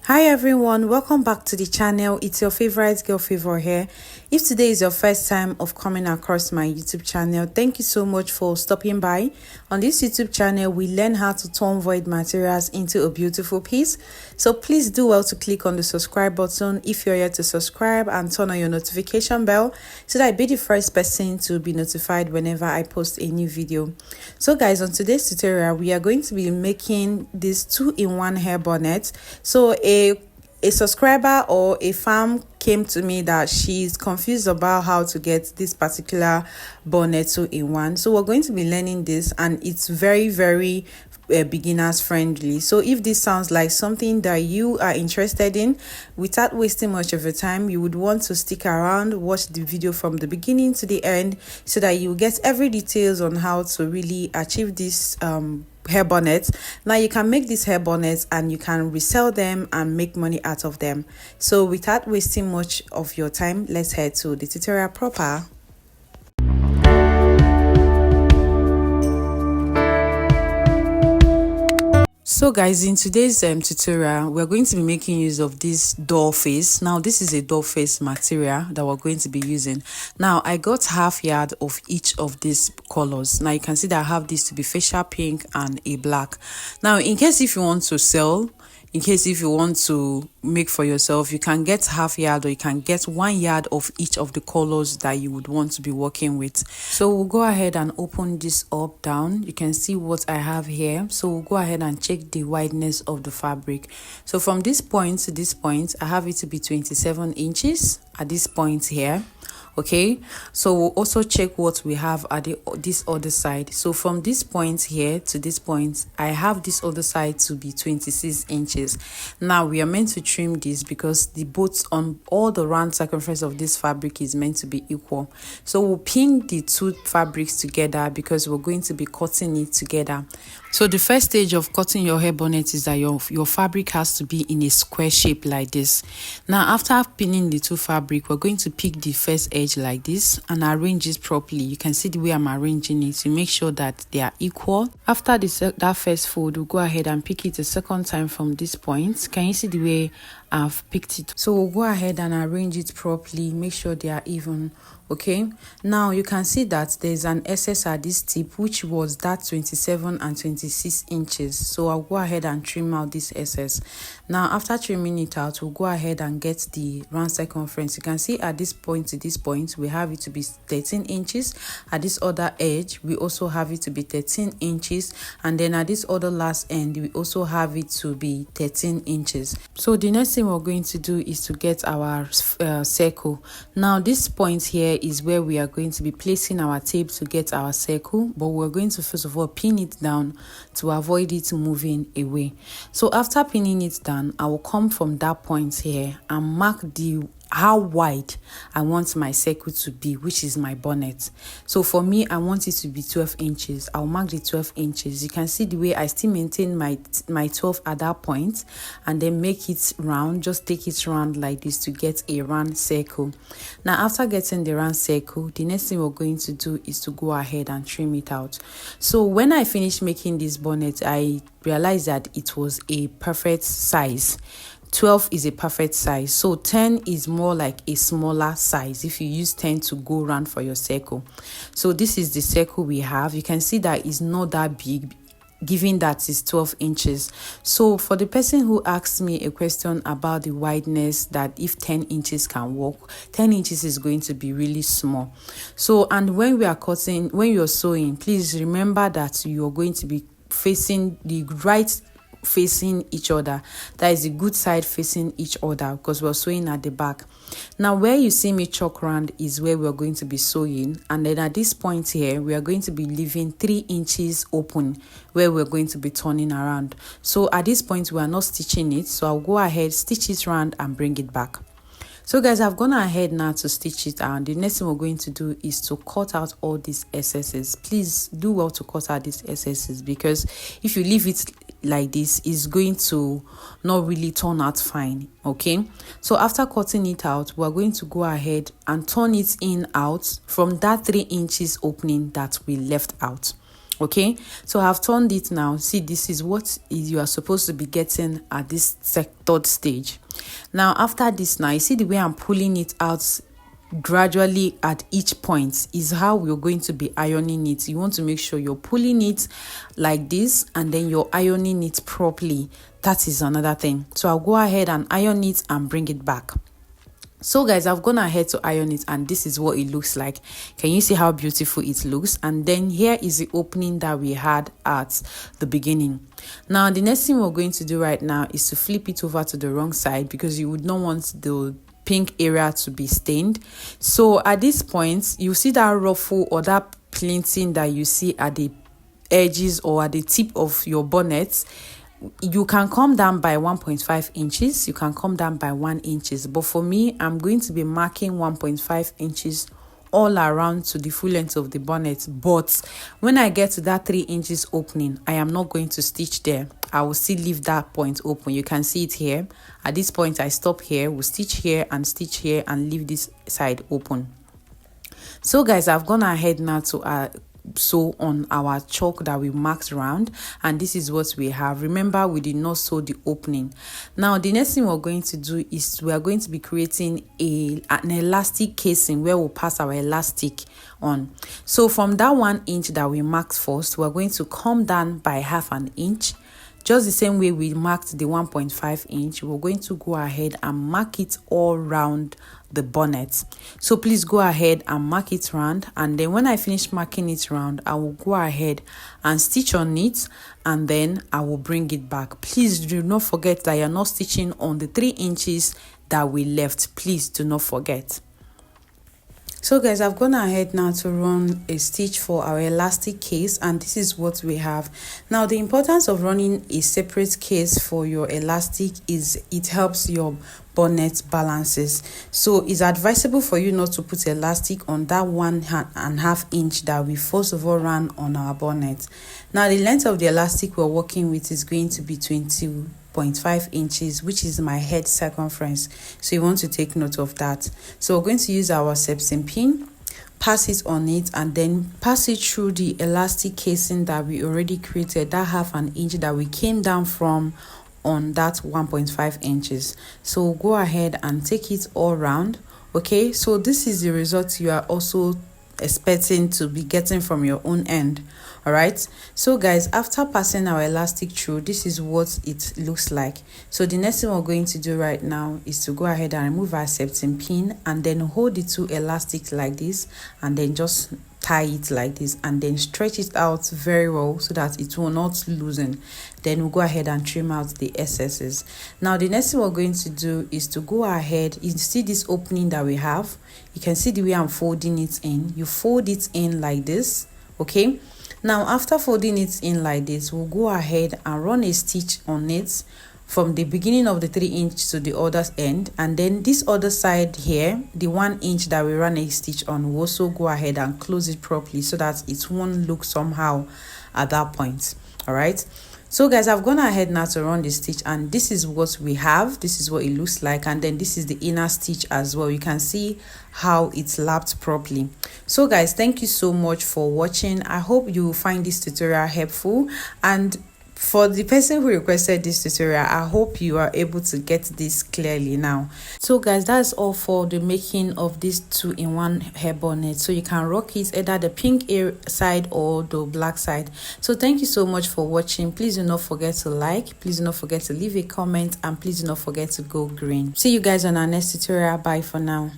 Hi everyone, welcome back to the channel. It's your favorite girl Favor here. If today is your first time of coming across my YouTube channel, thank you so much for stopping by. On this YouTube channel, we learn how to turn void materials into a beautiful piece. So please do well to click on the subscribe button if you're yet to subscribe, and turn on your notification bell so that I'll be the first person to be notified whenever I post a new video. So guys, on today's tutorial, we are going to be making this 2-in-1 hair bonnet. So a subscriber or a fan came to me that she's confused about how to get this particular bonnet 2-in-1. So we're going to be learning this, and it's very beginners friendly. So if this sounds like something that you are interested in, without wasting much of your time, you would want to stick around, watch the video from the beginning to the end so that you get every details on how to really achieve this hair bonnets. Now you can make these hair bonnets and you can resell them and make money out of them. So without wasting much of your time, let's head to the tutorial proper. So guys, in today's tutorial, we're going to be making use of this doll face. Now this is a doll face material that we're going to be using. Now I got half yard of each of these colors. Now you can see that I have this to be facial pink and a black. Now in case if you want to sell, in case if you want to make for yourself, you can get half yard or you can get 1 yard of each of the colors that you would want to be working with. So we'll go ahead and open this up down. You can see what I have here. So we'll go ahead and check the wideness of the fabric. So from this point to this point, I have it to be 27 inches at this point here. Okay, so we'll also check what we have at this other side. So from this point here to this point, I have this other side to be 26 inches. Now we are meant to trim this because the both on all the round circumference of this fabric is meant to be equal. So we'll pin the two fabrics together because we're going to be cutting it together. So the first stage of cutting your hair bonnet is that your fabric has to be in a square shape like this. Now after pinning the two fabric, we're going to pick the first edge like this and arrange it properly. You can see the way I'm arranging it to make sure that they are equal. After that first fold, we'll go ahead and pick it a second time from this point. Can you see the way I've picked it? So we'll go ahead and arrange it properly, make sure they are even. Okay, now you can see that there's an excess at this tip, which was that 27 and 26 inches. So I'll go ahead and trim out this excess. Now after trimming it out, we'll go ahead and get the round circumference. You can see at this point to this point, we have it to be 13 inches. At this other edge, we also have it to be 13 inches, and then at this other last end, we also have it to be 13 inches. So the next thing we're going to do is to get our circle. Now this point here is where we are going to be placing our tape to get our circle, but we're going to first of all pin it down to avoid it moving away. So after pinning it down, I will come from that point here and mark how wide I want my circle to be, which is my bonnet. So for me, I want it to be 12 inches. I'll mark the 12 inches. You can see the way I still maintain my 12 at that point, and then make it round. Just take it round like this to get a round circle. Now after getting the round circle, the next thing we're going to do is to go ahead and trim it out. So when I finished making this bonnet, I realized that it was a perfect size. 12 is a perfect size, so 10 is more like a smaller size if you use 10 to go round for your circle. So this is the circle we have. You can see that it's not that big, given that it's 12 inches. So for the person who asked me a question about the wideness, that if 10 inches can work, 10 inches is going to be really small. So, and when we are cutting, when you're sewing, please remember that you're going to be facing the right facing each other. That is the good side facing each other, because we're sewing at the back. Now where you see me chalk round is where we're going to be sewing, and then at this point here we are going to be leaving 3 inches open where we're going to be turning around. So at this point we are not stitching it, so I'll go ahead, stitch it round and bring it back. So guys, I've gone ahead now to stitch it out. The next thing we're going to do is to cut out all these excesses. Please do well to cut out these excesses, because if you leave it like this, it's going to not really turn out fine. Okay, so after cutting it out, we're going to go ahead and turn it in out from that 3 inches opening that we left out. Okay, so I've turned it now. See, this is what you are supposed to be getting at this third stage. Now after this, now you see the way I'm pulling it out gradually at each point is how we're going to be ironing it. You want to make sure you're pulling it like this and then you're ironing it properly. That is another thing. So I'll go ahead and iron it and bring it back. So guys, I've gone ahead to iron it and this is what it looks like. Can you see how beautiful it looks? And then here is the opening that we had at the beginning. Now the next thing we're going to do right now is to flip it over to the wrong side, because you would not want the pink area to be stained. So at this point, you see that ruffle or that plinting that you see at the edges or at the tip of your bonnet. You can come down by 1.5 inches, you can come down by 1 inches, but for me, I'm going to be marking 1.5 inches all around to the full length of the bonnet. But when I get to that 3 inches opening, I am not going to stitch there. I will still leave that point open. You can see it here. At this point, I stop here, we'll stitch here and leave this side open. So guys, I've gone ahead now to sew on our chalk that we marked round, and this is what we have. Remember, we did not sew the opening. Now the next thing we're going to do is we are going to be creating an elastic casing where we'll pass our elastic on. So from that 1 inch that we marked first, we're going to come down by half an inch. Just the same way we marked the 1.5 inch, we're going to go ahead and mark it all round the bonnet. So please go ahead and mark it round, and then when I finish marking it round, I will go ahead and stitch on it, and then I will bring it back. Please do not forget that you're not stitching on the 3 inches that we left. Please do not forget. So guys, I've gone ahead now to run a stitch for our elastic case, and this is what we have. Now the importance of running a separate case for your elastic is it helps your bonnet balances. So it's advisable for you not to put elastic on that 1.5 inch that we first of all ran on our bonnet. Now the length of the elastic we're working with is going to be 20.5 inches, which is my head circumference, so you want to take note of that. So we're going to use our septum pin, pass it on it, and then pass it through the elastic casing that we already created, that half an inch that we came down from on that 1.5 inches. So go ahead and take it all round. Okay, so this is the result you are also expecting to be getting from your own end. All right, so guys, after passing our elastic through, this is what it looks like. So the next thing we're going to do right now is to go ahead and remove our septum pin, and then hold the two elastics like this, and then just tie it like this, and then stretch it out very well so that it will not loosen. Then we'll go ahead and trim out the excesses. Now the next thing we're going to do is to go ahead, you see this opening that we have, you can see the way I'm folding it in. You fold it in like this. Okay, now after folding it in like this, we'll go ahead and run a stitch on it from the beginning of the 3 inch to the other end, and then this other side here, the 1 inch that we ran a stitch on, we'll also go ahead and close it properly so that it won't look somehow at that point. All right, so guys, I've gone ahead now to run the stitch, and this is what we have. This is what it looks like, and then this is the inner stitch as well. You can see how it's lapped properly. So guys, thank you so much for watching. I hope you find this tutorial helpful, and for the person who requested this tutorial, I hope you are able to get this clearly now. So guys, that's all for the making of this 2-in-1 hair bonnet. So you can rock it either the pink side or the black side. So thank you so much for watching. Please do not forget to like, please do not forget to leave a comment, and please do not forget to go green. See you guys on our next tutorial. Bye for now.